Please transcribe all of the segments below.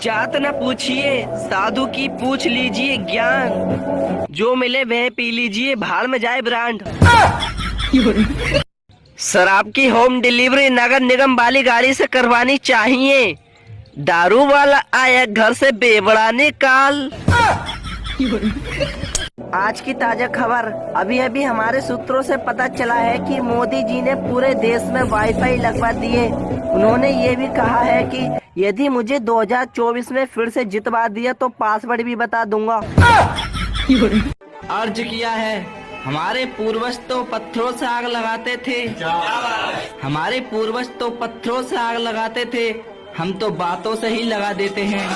जात न पूछिए साधु की पूछ लीजिए ज्ञान, जो मिले वह पी लीजिए भाड़ में जाए ब्रांड। शराब की होम डिलीवरी नगर निगम वाली गाड़ी से करवानी चाहिए, दारू वाला आया घर से बेवड़ा निकाल। आज की ताजा खबर, अभी अभी हमारे सूत्रों से पता चला है कि मोदी जी ने पूरे देश में वाईफाई लगवा दिए। उन्होंने ये भी कहा है कि यदि मुझे 2024 में फिर से जितवा दिया तो पासवर्ड भी बता दूंगा। अर्ज किया है, हमारे पूर्वज तो पत्थरों से आग लगाते थे, हमारे पूर्वज तो पत्थरों से आग लगाते थे, हम तो बातों से ही लगा देते हैं।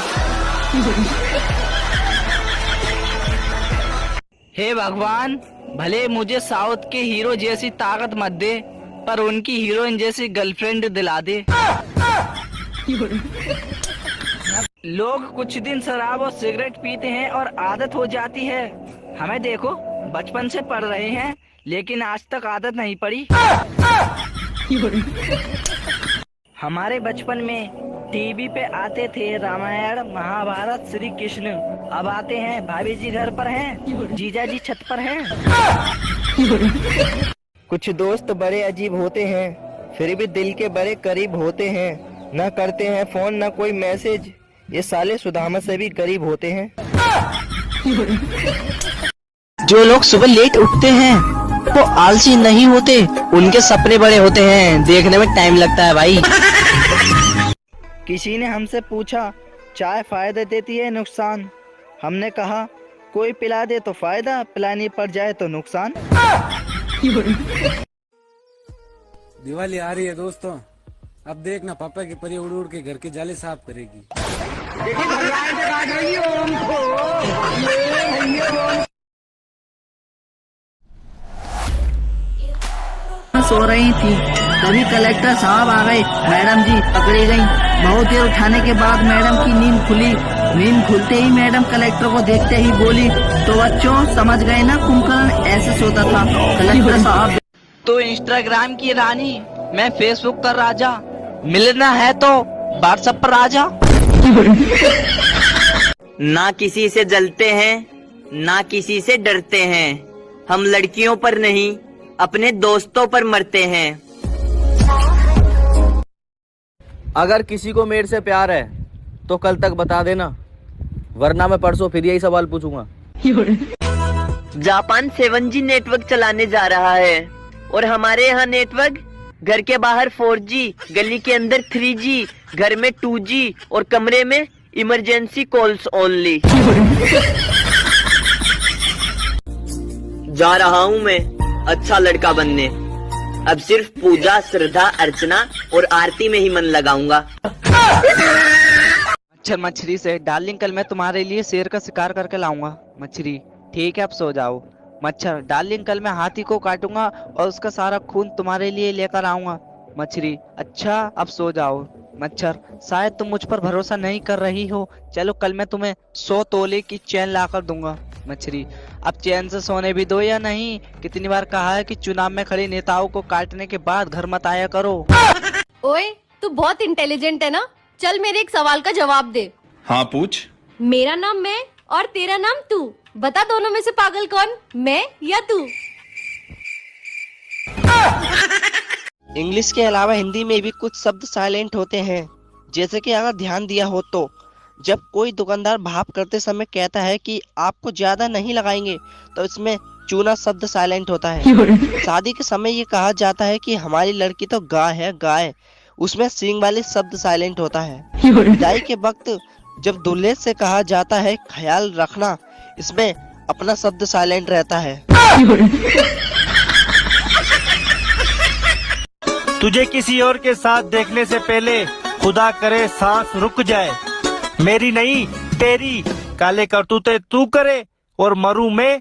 हे भगवान, भले मुझे साउथ के हीरो जैसी ताकत मत दे, पर उनकी हीरोइन जैसी गर्लफ्रेंड दिला दे। लोग कुछ दिन शराब और सिगरेट पीते हैं और आदत हो जाती है। हमें देखो, बचपन से पढ़ रहे हैं लेकिन आज तक आदत नहीं पड़ी। हमारे बचपन में टीवी पे आते थे रामायण महाभारत श्री कृष्ण, अब आते हैं भाभी जी घर पर हैं, जीजा जी छत पर हैं। कुछ दोस्त बड़े अजीब होते हैं, फिर भी दिल के बड़े करीब होते हैं, न करते हैं फोन न कोई मैसेज, ये साले सुदामा से भी गरीब होते हैं। जो लोग सुबह लेट उठते हैं वो आलसी नहीं होते, उनके सपने बड़े होते हैं, देखने में टाइम लगता है भाई। किसी ने हमसे पूछा चाय फायदे देती है नुकसान, हमने कहा कोई पिला दे तो फायदा, पिलानी पड़ जाए तो नुकसान। दिवाली आ रही है दोस्तों, अब देखना पापा की परी उड़ उड़ के घर के जाले साफ करेगी। सो रही थी तभी कलेक्टर साहब आ गए, मैडम जी पकड़ी गई। बहुत देर उठाने के बाद मैडम की नींद खुली। नींद खुलते ही मैडम कलेक्टर को देखते ही बोली, तो बच्चों समझ गए ना कुंभकर्ण ऐसे सोता था। कलेक्टर साहब तो इंस्टाग्राम की रानी, मैं फेसबुक का राजा, मिलना है तो व्हाट्सएप पर आ जा। ना किसी से जलते हैं ना किसी से डरते हैं, हम लड़कियों पर नहीं अपने दोस्तों पर मरते हैं। अगर किसी को मेरे से प्यार है तो कल तक बता देना, वरना मैं परसों फिर यही सवाल पूछूंगा। जापान 7G नेटवर्क चलाने जा रहा है और हमारे यहाँ नेटवर्क घर के बाहर 4G, गली के अंदर 3G, घर में 2G और कमरे में इमरजेंसी कॉल्स ओनली। जा रहा हूँ मैं अच्छा लड़का बनने, अब सिर्फ पूजा श्रद्धा अर्चना और आरती में ही मन लगाऊंगा। मच्छर मछली से, डार्लिंग कल मैं तुम्हारे लिए शेर का शिकार करके लाऊंगा। मछली ठीक है अब सो जाओ। मच्छर डार्लिंग कल मैं हाथी को काटूंगा और उसका सारा खून तुम्हारे लिए लेकर आऊंगा। मछली अच्छा अब सो जाओ। मच्छर शायद तुम मुझ पर भरोसा नहीं कर रही हो, चलो कल मैं तुम्हें 100 तोले की चैन ला कर दूंगा। मछली अब चैन से सोने भी दो या नहीं, कितनी बार कहा है कि चुनाव में खड़े नेताओं को काटने के बाद घर मत आया करो। ओए तू बहुत इंटेलिजेंट है ना, चल मेरे एक सवाल का जवाब दे। हाँ पूछ। मेरा नाम मैं और तेरा नाम तू, बता दोनों में से पागल कौन, मैं या तू? इंग्लिश के अलावा हिंदी में भी कुछ शब्द साइलेंट होते हैं, जैसे कि अगर ध्यान दिया हो तो जब कोई दुकानदार भाप करते समय कहता है कि आपको ज्यादा नहीं लगाएंगे, तो इसमें चूना शब्द साइलेंट होता है। शादी के समय ये कहा जाता है कि हमारी लड़की तो गाय है गाय, उसमें सींग वाले शब्द साइलेंट होता है। विदाई के वक्त जब दूल्हे से कहा जाता है ख्याल रखना, इसमें अपना शब्द साइलेंट रहता है। तुझे किसी और के साथ देखने से पहले खुदा करे सांस रुक जाए, मेरी नहीं तेरी काले करतूते तू करे और मरूं मैं।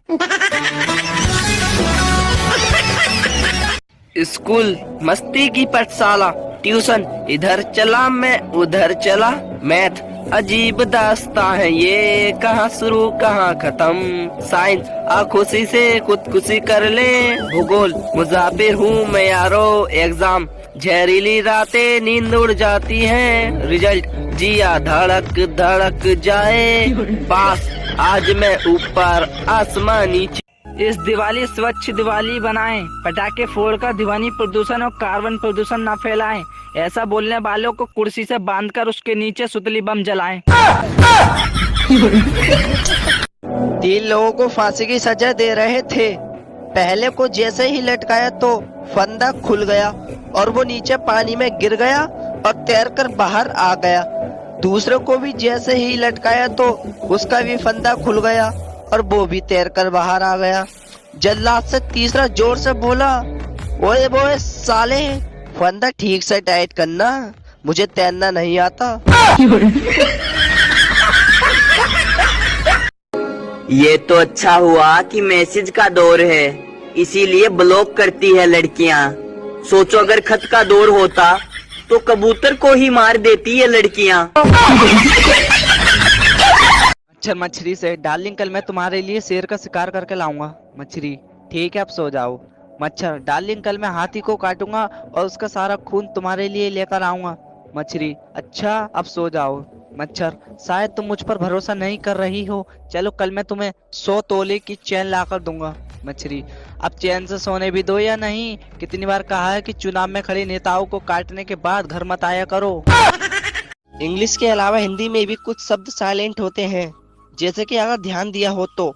स्कूल मस्ती की पाठशाला, ट्यूशन इधर चला मैं उधर चला, मैथ अजीब दास्तां है ये, कहाँ शुरू कहाँ खत्म, साइंस खुशी से खुदकुशी कर ले, भूगोल मुसाफिर हूँ मैं यारो, एग्जाम जहरीली रातें नींद उड़ जाती हैं, रिजल्ट जिया धड़क धड़क जाए, पास आज मैं ऊपर आसमान नीचे। इस दिवाली स्वच्छ दिवाली बनाएं, पटाखे फोड़कर ध्वनि प्रदूषण और कार्बन प्रदूषण न फैलाएं। ऐसा बोलने वालों को कुर्सी से बांधकर उसके नीचे सुतली बम जलाएं। 3 लोगों को फांसी की सजा दे रहे थे। पहले को जैसे ही लटकाया तो फंदा खुल गया और वो नीचे पानी में गिर गया और तैरकर बाहर आ गया। दूसरे को भी जैसे ही लटकाया तो उसका भी फंदा खुल गया और वो भी तैरकर बाहर आ गया। जल्लाद से तीसरा जोर से बोला, ओए बोए साले, फंदा ठीक से टाइट करना, मुझे तैरना नहीं आता। ये तो अच्छा हुआ कि मैसेज का दौर है, इसीलिए ब्लॉक करती है लड़कियां। सोचो अगर खत का दौर होता तो कबूतर को ही मार देती है लड़कियां। मच्छर मछली से डार्लिंग कल मैं तुम्हारे लिए शेर का शिकार करके लाऊंगा। मछली ठीक है अब सो जाओ। मच्छर डार्लिंग कल मैं हाथी को काटूंगा और उसका सारा खून तुम्हारे लिए लेकर आऊंगा। मछली अच्छा अब सो जाओ। मच्छर शायद तुम मुझ पर भरोसा नहीं कर रही हो, चलो कल मैं तुम्हें 100 तोले की चैन लाकर दूंगा। मछली अब चैन से सोने भी दो या नहीं, कितनी बार कहा है कि चुनाव में खड़े नेताओं को काटने के बाद घर मत आया करो। इंग्लिश के अलावा हिंदी में भी कुछ शब्द साइलेंट होते हैं, जैसे कि अगर ध्यान दिया हो तो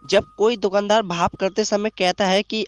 जब कोई दुकानदार भाप करते समय कहता है कि